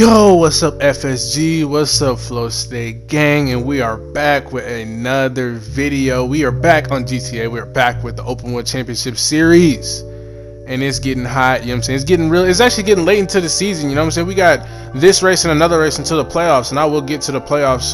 Yo, what's up FSG, what's up Flow State Gang, and we are back with another video. We are back on GTA, we are back with the Open World Championship Series, and it's getting hot, you know what I'm saying, it's actually getting late into the season, you know what I'm saying. We got this race and another race until the playoffs, and I will get to the playoffs,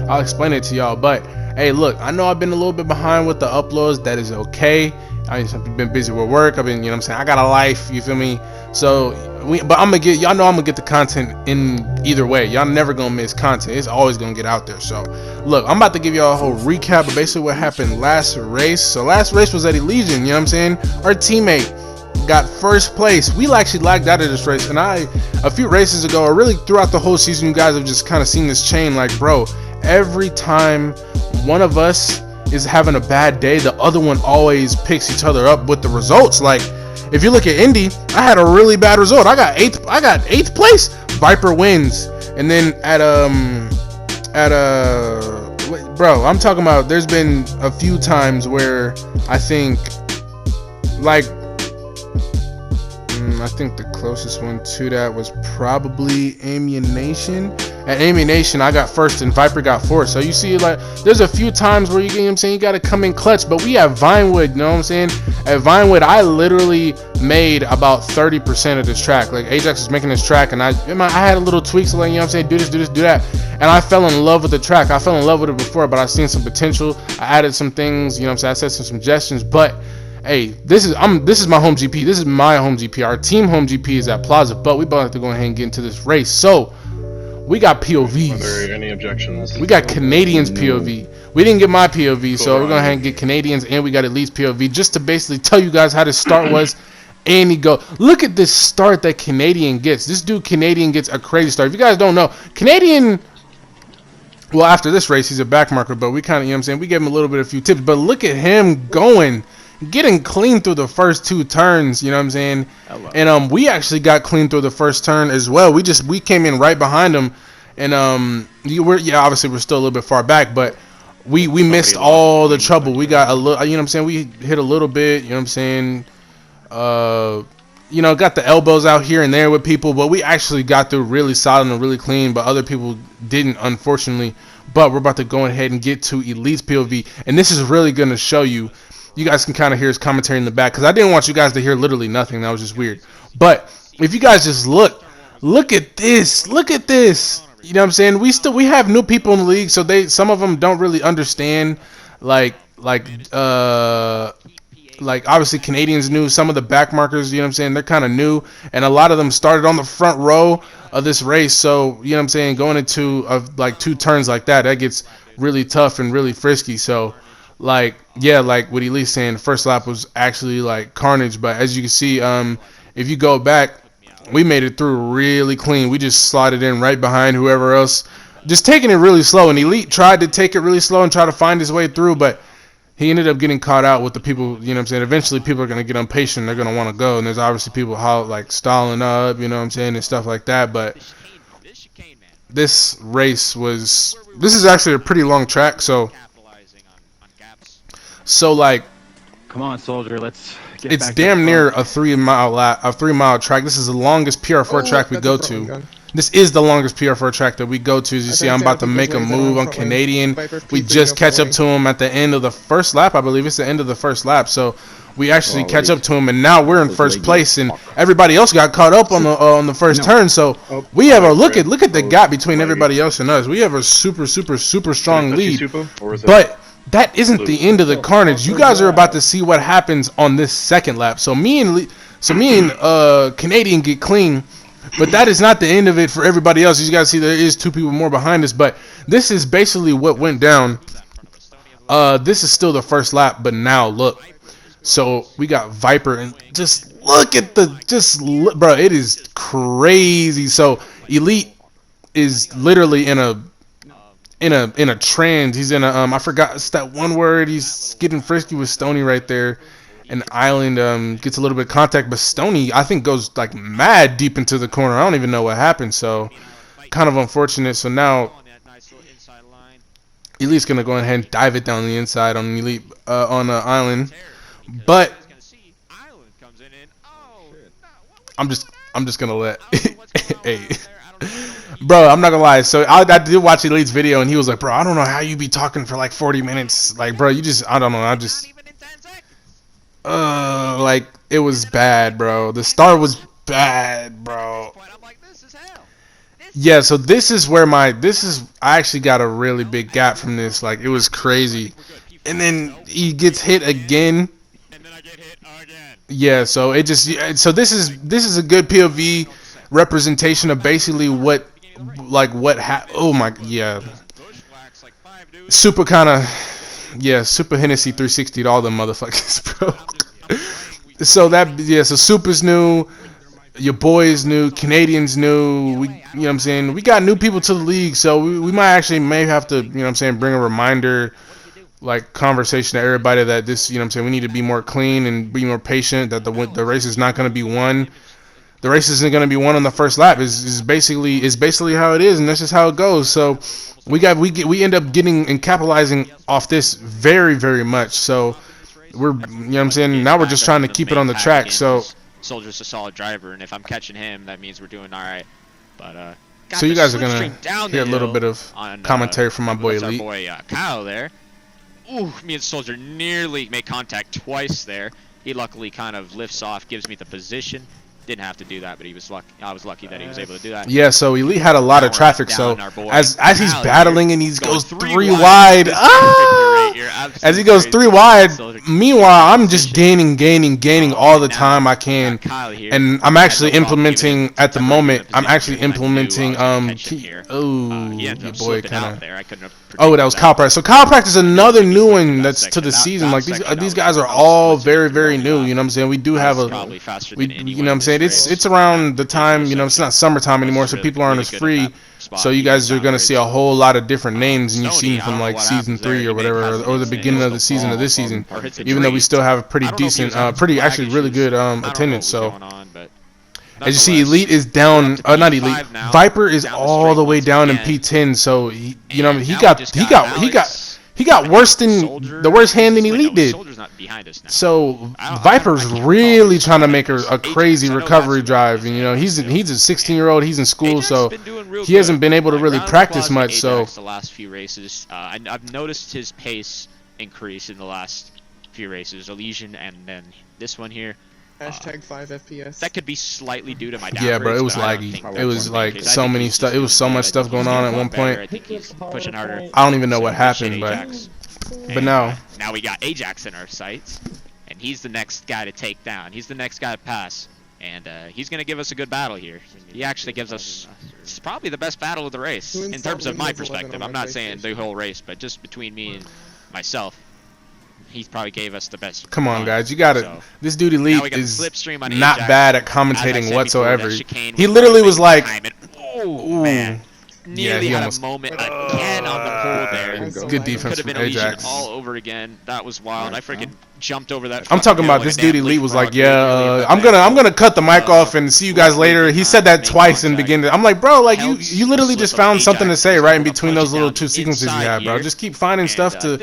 I'll explain it to y'all, but hey, look, I know I've been a little bit behind with the uploads, that is okay. I've been busy with work, I've been, you know what I'm saying, I got a life, you feel me, so but I'm gonna get, y'all know I'm gonna get the content in either way. Y'all never gonna miss content, it's always gonna get out there. So look, I'm about to give y'all a whole recap of basically what happened last race. So last race was at Elysian, you know what I'm saying. Our teammate got first place. We actually lagged out of this race, and a few races ago, or really throughout the whole season, you guys have just kind of seen this chain, like, bro, every time one of us is having a bad day, the other one always picks each other up with the results. Like, if you look at Indy, I had a really bad result. I got eighth place. Viper wins, and then bro, I'm talking about, there's been a few times where I think, like, I think the closest one to that was probably Ammunition. At Ammunition, I got first and Viper got fourth. So you see, like, there's a few times where you know what I'm saying, you gotta come in clutch. But we have Vinewood, you know what I'm saying? At Vinewood, I literally made about 30% of this track. Like, Ajax was making this track, and I had a little tweaks, like, you know what I'm saying, do this, do that. And I fell in love with the track. I fell in love with it before, but I seen some potential. I added some things, you know what I'm saying? I said some suggestions, but hey, this is my home GP. This is my home GP. Our team home GP is at Plaza, but we both have to go ahead and get into this race. So we got POVs. Are there any objections? We got Canadians POV. We didn't get my POV, so we're going to go ahead and get Canadians, and we got Elite's POV just to basically tell you guys how this start was. And he go, look at this start that Canadian gets. This dude Canadian gets a crazy start. If you guys don't know, Canadian, well, after this race, he's a backmarker, but we kind of, you know what I'm saying, we gave him a few tips. But look at him getting clean through the first two turns, you know what I'm saying? And we actually got clean through the first turn as well. We came in right behind him, and obviously we're still a little bit far back, but we missed all the trouble. We got a little, you know what I'm saying, we hit a little bit, you know what I'm saying, got the elbows out here and there with people, but we actually got through really solid and really clean, but other people didn't, unfortunately. But we're about to go ahead and get to Elite's POV, and this is really going to show you. You guys can kind of hear his commentary in the back, because I didn't want you guys to hear literally nothing. That was just weird. But if you guys just look at this. Look at this. You know what I'm saying? We have new people in the league, so some of them don't really understand. Like obviously Canadians new. Some of the back markers, you know what I'm saying, they're kind of new, and a lot of them started on the front row of this race. So you know what I'm saying, going into like two turns like that gets really tough and really frisky. So. Like, yeah, like what Elite's saying, the first lap was actually like carnage, but as you can see, if you go back, we made it through really clean. We just slotted in right behind whoever else, just taking it really slow. And Elite tried to take it really slow and try to find his way through, but he ended up getting caught out with the people, you know what I'm saying. Eventually people are going to get impatient, they're going to want to go, and there's obviously people like stalling up, you know what I'm saying, and stuff like that. But this race this is actually a pretty long track, so like, come on, soldier, let's get it's back damn near a 3 mile track. This is the longest PR4 track we go to. This is the longest PR4 track that we go to. As you see, I'm about to make a move on Canadian. We just catch up to him at the end of the first lap. I believe it's the end of the first lap. So we actually catch up to him, and now we're in first place, and everybody else got caught up on the first turn. So we have look at the gap between everybody else and us. We have a super strong lead, but that isn't the end of the carnage. You guys are about to see what happens on this second lap. So me and Canadian get clean, but that is not the end of it for everybody else. You guys see there is two people more behind us, but this is basically what went down. This is still the first lap, but now look. So we got Viper, and just look at bro, it is crazy. So Elite is literally in a trend. He's in a I forgot, it's that one word. He's getting frisky with Stony right there, and Island gets a little bit of contact, but Stony I think goes like mad deep into the corner. I don't even know what happened, so kind of unfortunate. So now Elite's gonna go ahead and dive it down the inside on Elite on Island, but I'm just gonna let hey Bro, I'm not gonna lie. So I did watch Elite's video, and he was like, "Bro, I don't know how you be talking for like 40 minutes. Like, bro, you just, I don't know. I just, like, it was bad, bro. The start was bad, bro. Yeah, so this is where I actually got a really big gap from this. Like, it was crazy. And then he gets hit again. Yeah, so it just, this is a good POV representation of basically what oh my, yeah. Super kind of, yeah, Super Hennessy 360'd all them motherfuckers, bro. So that, yeah, so Super's new. Your boys new, Canadians new, you know what I'm saying? We got new people to the league, so we may have to, you know what I'm saying, bring a reminder, like, conversation to everybody that this, you know what I'm saying, we need to be more clean and be more patient, that the race is not going to be won. The race isn't going to be won on the first lap. Is basically how it is, and that's just how it goes. So we end up getting and capitalizing off this very, very much. So we're, you know what I'm saying, now we're just trying to keep it on the track. So Soldier's a solid driver, and if I'm catching him, that means we're doing all right. But so you guys are gonna hear a little bit of commentary from my boy Elite. Our boy Kyle there. Ooh, me and Soldier nearly made contact twice there. He luckily kind of lifts off, gives me the position. Didn't have to do that, but he was lucky. I was lucky that he was able to do that. Yeah, so Elite had a lot of traffic. So as he's battling and he goes 3 wide, as he goes 3 wide. Meanwhile, I'm just gaining all the time I can, and I'm actually implementing at the moment. I'm actually implementing your boy kind of. Oh, that was Chiropractic. So Chiropractic is another new one that's to the season. Like these guys are all very, very new. You know what I'm saying? We do have you know what I'm saying? It's around the time, you know, it's not summertime anymore, so people aren't as free. So you guys are gonna see a whole lot of different names, and you've seen from like season 3 or whatever, or the beginning of the season of this season. Even though we still have a pretty decent, actually really good attendance. So as you see, Elite is down. Not Elite. Viper is all the way down in P10. So he, you know, he got worse than the worst hand than Elite did. So Viper's really trying to make a crazy recovery drive. And, you know, he's a 16-year-old. He's in school, so he hasn't been able to really practice much. So the last few races, I've noticed his pace increase in the last few races. Elysian and then this one here. Hashtag 5 FPS. That could be slightly due to my down yeah, bro, it was laggy. It was like so many stuff. It was so much stuff going on at one point. I think he's pushing harder. I don't even know what happened, but now we got Ajax in our sights, and he's the next guy to take down. He's the next guy to pass, and he's gonna give us a good battle here. He actually gives us, it's probably the best battle of the race in terms of my perspective. I'm not saying the whole race, but just between me and myself. He probably gave us the best. Come on, guys, you got it. So, this dude Elite is not bad at commentating whatsoever. He literally was like, "Ooh, man." Nearly had a moment again on the pole there. Good defense from Ajax. All over again. That was wild. I freaking jumped over that. I'm talking about this dude Elite was like, yeah, I'm gonna cut the mic off and see you guys later. He said that twice in the beginning. I'm like, bro, like you literally just found something to say right in between those little 2 sequences you have, bro. Just keep finding stuff to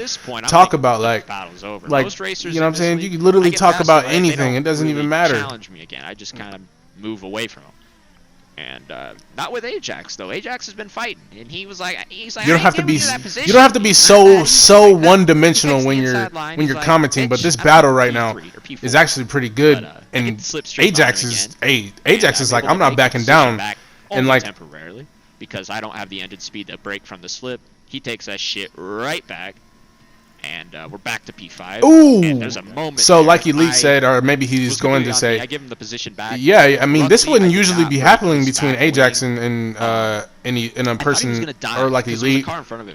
talk about, like you know what I'm saying? You can literally talk about anything. It doesn't even matter. Challenge me again. I just kind of move away from him. And not with Ajax though. Ajax has been fighting, and he's like, you don't have to be so one-dimensional when you're commenting. But this battle right now is actually pretty good, and Ajax is like, I'm not backing down, and like temporarily because I don't have the ended speed to break from the slip. He takes that shit right back. And we're back to P5. Ooh! And there's a moment so, like Elite said, or maybe he's going to say, I give him the position back. Yeah, I mean, this wouldn't usually be happening between Ajax and a person, or like Elite,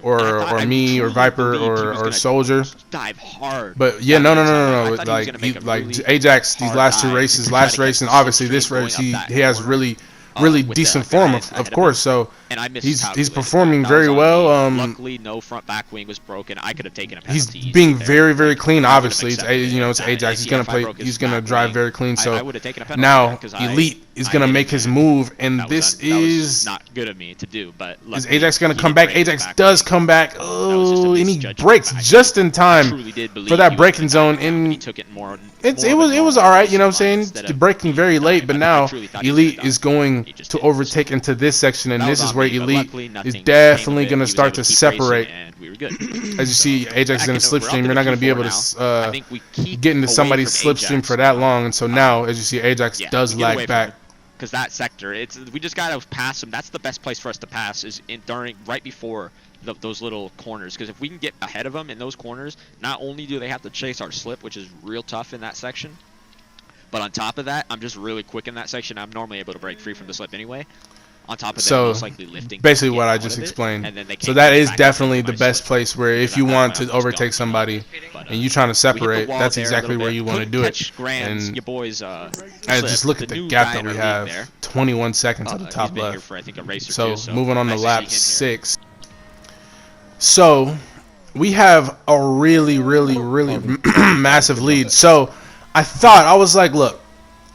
or me, or Viper, or Soldier. Dive hard. But yeah, no. Like Ajax, these last 2 races, last race, and obviously this race, he has really decent form, of course. So he's performing very well. Luckily, no front back wing was broken. I could have taken a penalty. He's being very, very clean. Obviously, it's Ajax. He's gonna drive very clean. So now Elite is gonna make his move, and this is not good of me to do. But is Ajax gonna come back? Ajax does come back. Oh, and he breaks just in time for that braking zone. And it was all right. You know what I'm saying? Breaking very late, but now Elite is going He just to didn't. overtake into this section, and That this was is on where me, but Elite luckily is nothing came definitely of it. going to He was start able to keep racing, separate. and we were good. As you see, Ajax is in a slipstream. You're not going to be able to I think we keep get into away somebody's from slipstream Ajax for that now. long, and so now, as you see, Ajax Yeah, does we get away lag from back. him. Because that sector, we just gotta pass them. That's the best place for us to pass is right before those little corners. Because if we can get ahead of them in those corners, not only do they have to chase our slip, which is real tough in that section, but on top of that, I'm just really quick in that section. I'm normally able to break free from the slip anyway. On top of that, most likely lifting. Basically, what I just explained. And then they so that is back definitely into the my best slip. place where if you want to overtake somebody and you trying to separate, that's exactly where you want to do it. And your boys, just look at the gap that we have. 21 seconds at the top left. For, I think, a race or so two, moving on to nice lap 6. So we have a really massive lead. So I was like, look,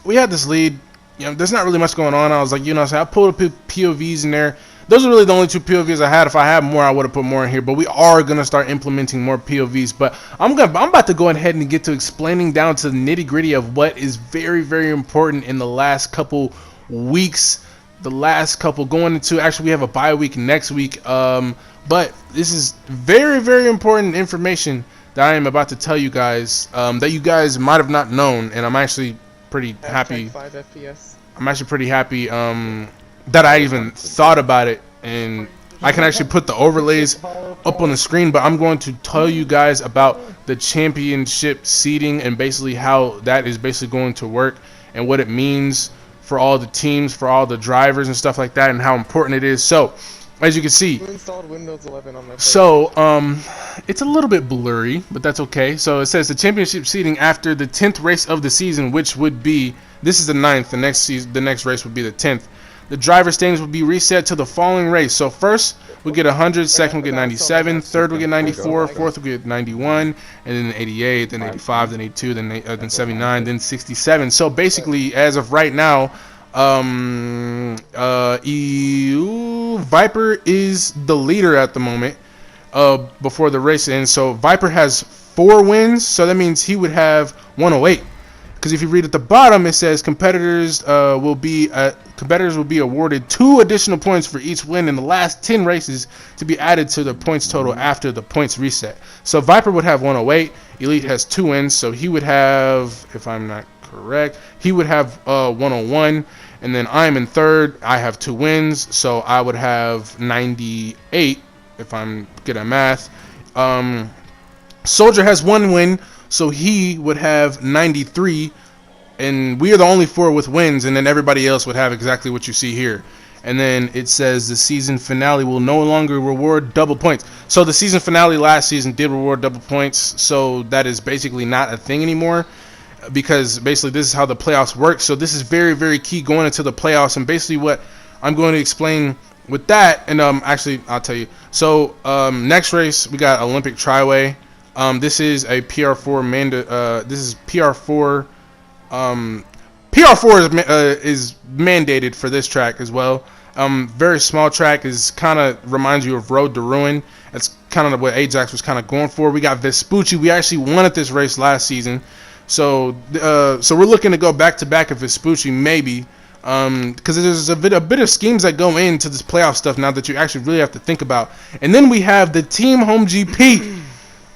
we had this lead. You know, there's not really much going on. I was like, you know, so I pulled a POVs in there. Those are really the only 2 POVs I had. If I had more, I would have put more in here. But we are gonna start implementing more POVs. But I'm about to go ahead and get to explaining down to the nitty gritty of what is very important in the last couple weeks. The last couple going into, actually we have a bye week next week. But this is very important information that I am about to tell you guys. That you guys might have not known, and I'm actually pretty happy. 5 FPS. I'm actually pretty happy that I even thought about it, and I can actually put the overlays up on the screen. But I'm going to tell you guys about the championship seeding and basically how that is basically going to work and what it means for all the teams, for all the drivers and stuff like that, and how important it is. So as you can see, Who installed Windows 11 on my phone? so it's a little bit blurry, but that's okay. So it says the championship seeding after the 10th race of the season, which would be, this is the 9th, the next race would be the 10th. The driver standings will be reset to the following race. So first we get 100, second we get 97, third we get 94, fourth we get 91, and then 88, then 85, then 82, then 79, then 67. So basically, as of right now, Viper is the leader at the moment before the race ends. So Viper has 4 wins, so that means he would have 108. Because if you read at the bottom, it says competitors will be awarded 2 additional points for each win in the last 10 races to be added to the points total after the points reset. So Viper would have 108. Elite has 2 wins, so he would have, if I'm not correct, he would have 101. And then I'm in third. I have 2 wins, so I would have 98 if I'm good at math. Soldier has 1 win, so he would have 93, and we are the only 4 with wins, and then everybody else would have exactly what you see here. And then it says the season finale will no longer reward double points. So the season finale last season did reward double points, so that is basically not a thing anymore, because basically this is how the playoffs work. So this is very key going into the playoffs, and basically what I'm going to explain with that, and actually I'll tell you. So next race we got Olympic Triway. This is a PR4 this is PR4. PR4 is mandated for this track as well. Very small track, is kind of reminds you of Road to Ruin. That's kind of what Ajax was kind of going for. We got Vespucci. We actually won at this race last season, so we're looking to go back to back at Vespucci maybe, because there's a bit of schemes that go into this playoff stuff now that you actually really have to think about. And then we have the Team Home GP.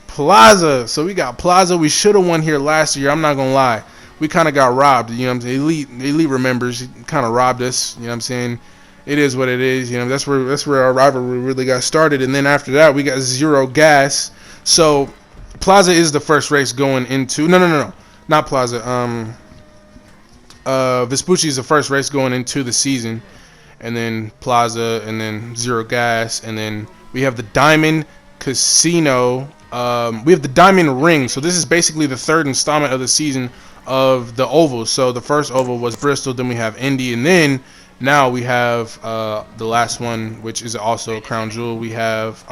Plaza. So we got Plaza. We should have won here last year. I'm not gonna lie. We kind of got robbed. You know what I'm saying? Elite remembers. Kind of robbed us. You know what I'm saying? It is what it is. You know, that's where our rivalry really got started. And then after that, we got Zero Gas. So Plaza is the first race going into. No, not Plaza. Vespucci is the first race going into the season, and then Plaza, and then Zero Gas, and then we have the Diamond Casino. We have the Diamond Ring. So this is basically the 3rd installment of the season of the ovals. So the first oval was Bristol, then we have Indy, and then now we have the last one, which is also a crown jewel. We have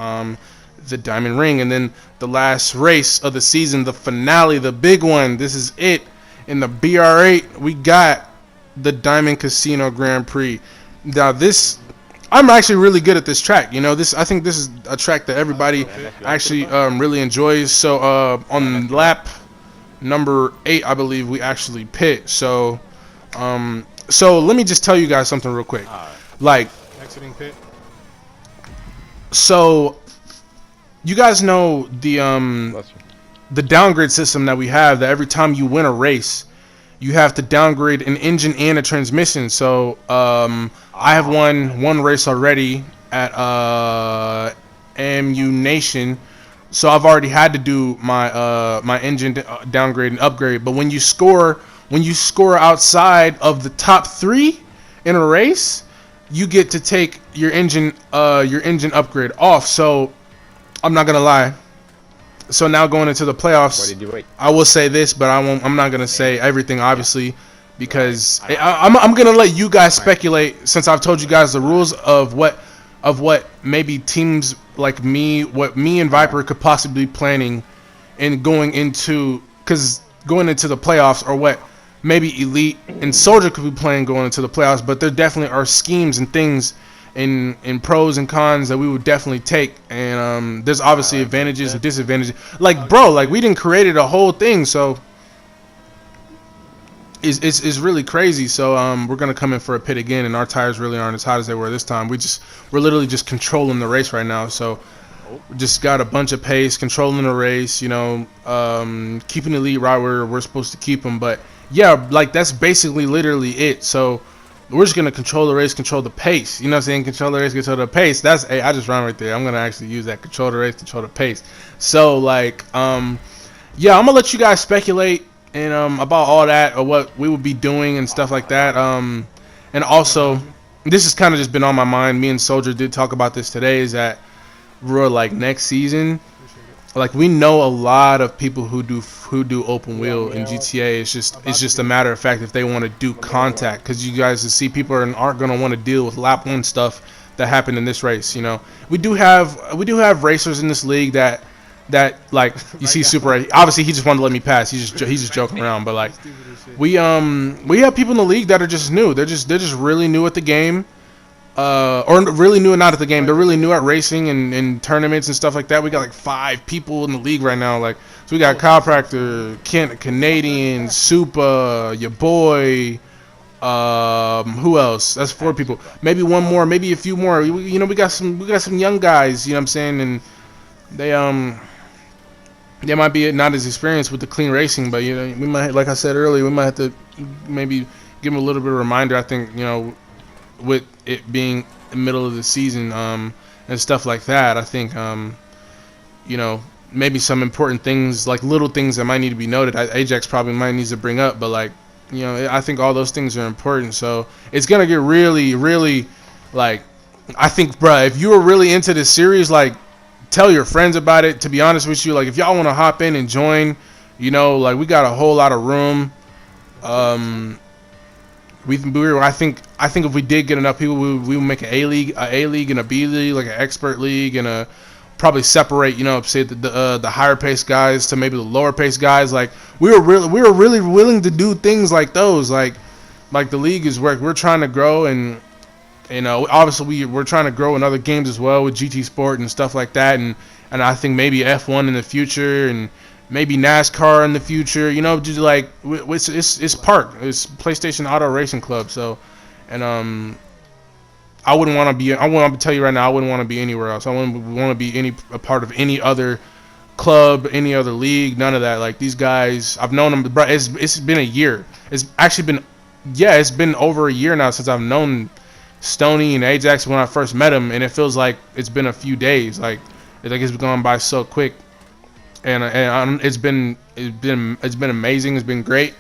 the Diamond Ring, and then the last race of the season, the finale, the big one. This is it. In the BR8, we got the Diamond Casino Grand Prix. Now this, I'm actually really good at this track. You know, I think this is a track that everybody actually really enjoys. So on lap number 8, I believe we actually pit. So So let me just tell you guys something real quick. Like, Exiting pit. so you guys know the downgrade system that we have, that every time you win a race you have to downgrade an engine and a transmission. So I have won one race already at MU Nation, so I've already had to do my my engine downgrade and upgrade. But when you score outside of the top 3 in a race, you get to take your engine upgrade off. So I'm not gonna lie. So now going into the playoffs, Why did you wait? I will say this, but I'm not gonna say everything, obviously, because I'm gonna let you guys speculate, since I've told you guys the rules of what maybe teams like me, what me and Viper could possibly be planning, and going into the playoffs, or what maybe Elite and Soldier could be playing going into the playoffs. But there definitely are schemes and things in pros and cons that we would definitely take, and there's obviously advantages and disadvantages. Like, bro, like, we didn't created a whole thing, so it's really crazy. So we're gonna come in for a pit again, and our tires really aren't as hot as they were this time. We're literally just controlling the race right now. So we just got a bunch of pace, controlling the race, you know, keeping the lead right where we're supposed to keep them. But yeah, like, that's basically literally it. So we're just going to control the race, control the pace. You know what I'm saying? Control the race, control the pace. That's, hey, I just run right there. I'm going to actually use that. Control the race, control the pace. So, like, yeah, I'm going to let you guys speculate and about all that, or what we would be doing and stuff like that. And also, this has kind of just been on my mind. Me and Soldier did talk about this today, is that we're, like, next season, like, we know a lot of people who do open wheel in GTA. It's just a matter of fact if they want to do contact, because you guys see people aren't going to want to deal with lap 1 stuff that happened in this race. You know, we do have racers in this league that like, you see Super 8. Obviously he just wanted to let me pass. He's just joking around. But like, we have people in the league that are just new. They're just really new at the game. Or really new, not at the game, they're really new at racing and tournaments and stuff like that. We got like 5 people in the league right now. Like, so we got Chiropractor, Canadian, Supa, your boy, who else? That's 4 people. Maybe one more, maybe a few more. You know, we got some young guys, you know what I'm saying, and they might be not as experienced with the clean racing, but, you know, we might, like I said earlier, we might have to maybe give them a little bit of a reminder. I think, you know, with it being the middle of the season and stuff like that, I think you know, maybe some important things, like little things that might need to be noted, Ajax probably might need to bring up, but, like, you know, I think all those things are important. So it's gonna get really, really, like, I think, bruh, if you were really into this series, like, tell your friends about it. To be honest with you, like, if y'all want to hop in and join, you know, like, we got a whole lot of room. I think if we did get enough people, we would make an A league and a B league, like an expert league, and probably separate, you know, say the higher pace guys to maybe the lower pace guys. Like, we were really willing to do things like those. Like the league is where we're trying to grow, and obviously we're trying to grow in other games as well with GT Sport and stuff like that, and I think maybe F1 in the future, and maybe NASCAR in the future, you know, just like it's Park, it's PlayStation Auto Racing Club. So, and I wouldn't want to be. I want to tell you right now, I wouldn't want to be anywhere else. I wouldn't want to be a part of any other club, any other league, none of that. Like, these guys, I've known them. Bro, it's been a year. It's actually been, yeah, it's been over a year now since I've known Stoney and Ajax when I first met him, and it feels like it's been a few days. Like it's gone by so quick. And it's been amazing. It's been great,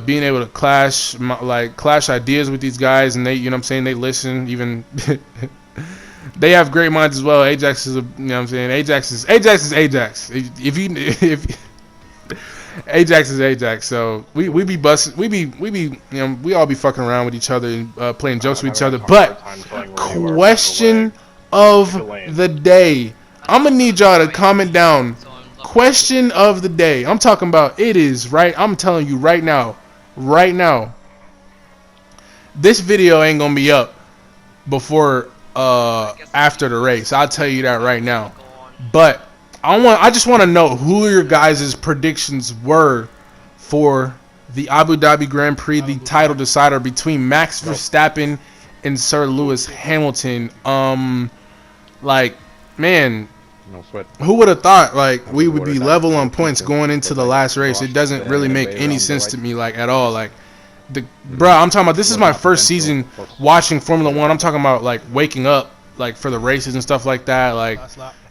being able to clash ideas with these guys, and they, you know what I'm saying, they listen. Even they have great minds as well. Ajax is you know what I'm saying, Ajax is Ajax. If Ajax is Ajax. So we be busting, we be you know, we all be fucking around with each other and playing jokes with each other. But question of the day. I'm gonna need y'all to comment down. Question of the day. I'm talking about, it is right. I'm telling you right now. This video ain't gonna be up before after the race. I'll tell you that right now. But I just want to know who your guys' predictions were for the Abu Dhabi Grand Prix, the title decider between Max Verstappen and Sir Lewis Hamilton. Like, man, No sweat. who would have thought like we would be level on points going into the last race? It doesn't really make any sense to me, like, at all. Like, bro, I'm talking about, this is my first season watching Formula One. I'm talking about like waking up like for the races and stuff like that, like,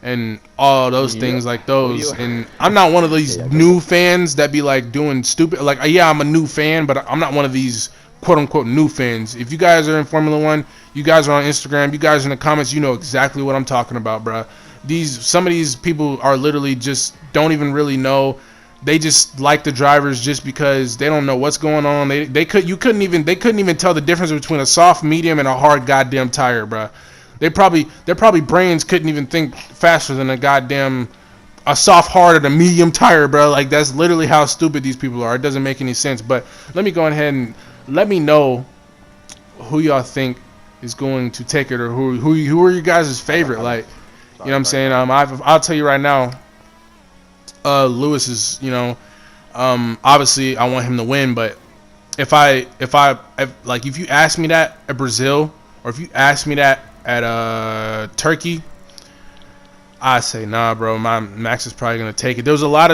and all those things like those. And I'm not one of these new fans that be like doing stupid, like, yeah, I'm a new fan, but I'm not one of these quote unquote new fans. If you guys are in Formula One, you guys are on Instagram, you guys are in the comments, you know exactly what I'm talking about, bro. Some of these people are literally just don't even really know. They just like the drivers just because they don't know what's going on. They couldn't even tell the difference between a soft, medium, and a hard goddamn tire, bro. Their probably brains couldn't even think faster than a soft, hard, and a medium tire, bro. Like, that's literally how stupid these people are. It doesn't make any sense. But let me go ahead and let me know who y'all think is going to take it, or who are you guys' favorite. Like, you know what I'm saying? I'll tell you right now, Lewis is, you know, obviously I want him to win, but if you ask me that at Brazil, or if you ask me that at Turkey, I say nah, bro. Max is probably gonna take it. There was a lot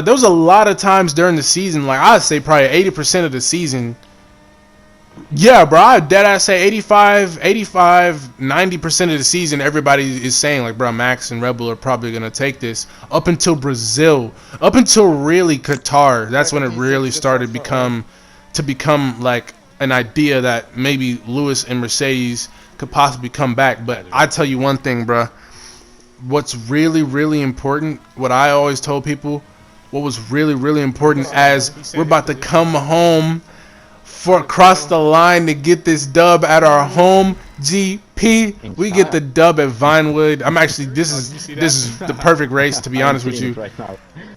of times during the season, like I'd say probably 80% of the season. Yeah, bro, I deadass say 85, 90% of the season, everybody is saying like, bro, Max and Red Bull are probably gonna take this. Up until Brazil, up until really Qatar, that's when it really started to become like an idea that maybe Lewis and Mercedes could possibly come back. But I tell you one thing, bro. What's really, really important, what I always told people, what was really, really important, as we're about to come home for across the line to get this dub at our home GP. We get the dub at Vinewood. I'm actually, this is the perfect race, to be honest with you.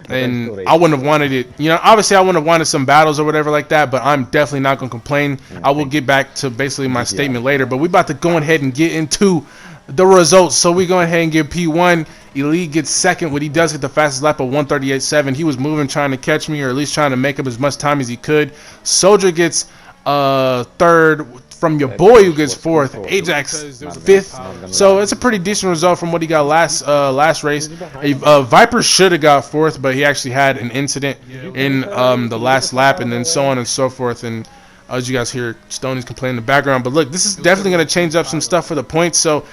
And I wouldn't have wanted it, you know, obviously I wouldn't have wanted some battles or whatever like that, but I'm definitely not going to complain. I will get back to basically my statement later, but we about to go ahead and get into the results. So we go ahead and get P1. Elite gets second. When he does get the fastest lap of 138.7, he was moving, trying to catch me, or at least trying to make up as much time as he could. Soldier gets third from your boy, who gets fourth. Ajax fifth. So it's a pretty decent result from what he got last race. Viper should have got fourth, but he actually had an incident in the last lap, and then so on and so forth. And as you guys hear, Stoney's complaining in the background. But look, this is definitely going to change up some stuff for the points. So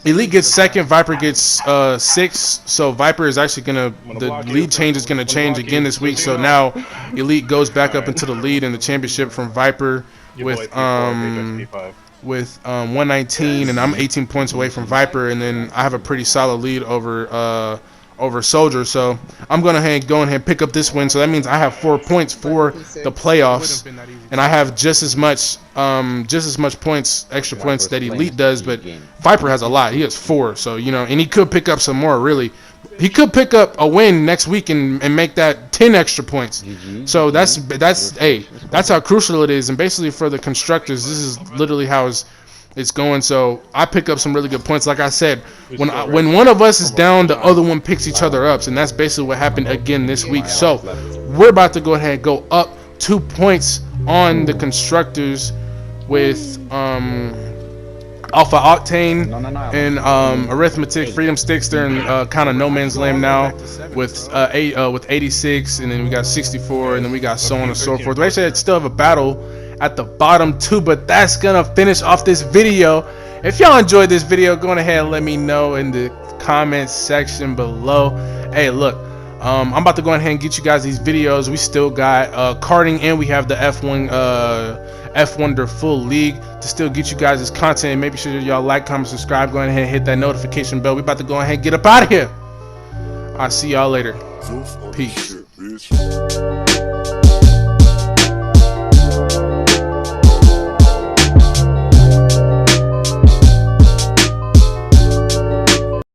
Elite gets second, Viper gets sixth. So Viper is actually the lead change is gonna change again this week. So now Elite goes back up into the lead in the championship from Viper with 119, and I'm 18 points away from Viper, and then I have a pretty solid lead over Soldier. So I'm gonna go ahead and pick up this win. So that means I have 4 points for the playoffs, and I have just as much points, extra points that Elite does. But Viper has a lot. He has 4. So, you know, and he could pick up some more. Really, he could pick up a win next week and make that 10 extra points. So that's how crucial it is. And basically for the constructors, this is literally how it's going. So I pick up some really good points. Like I said, when one of us is down, the other one picks each other up, and that's basically what happened again this week. So we're about to go ahead and go up 2 points on the constructors with Alpha Octane and Arithmetic. Freedom Sticks, they're in kind of no man's land now with 86, and then we got 64, and then we got so on and so forth. We actually still have a battle at the bottom too, but that's gonna finish off this video. If y'all enjoyed this video, go ahead and let me know in the comments section below. Hey, look, I'm about to go ahead and get you guys these videos. We still got karting, and we have the F1 full league to still get you guys this content. Make sure y'all like, comment, subscribe. Go ahead and hit that notification bell. We about to go ahead and get up out of here. I'll see y'all later. Peace.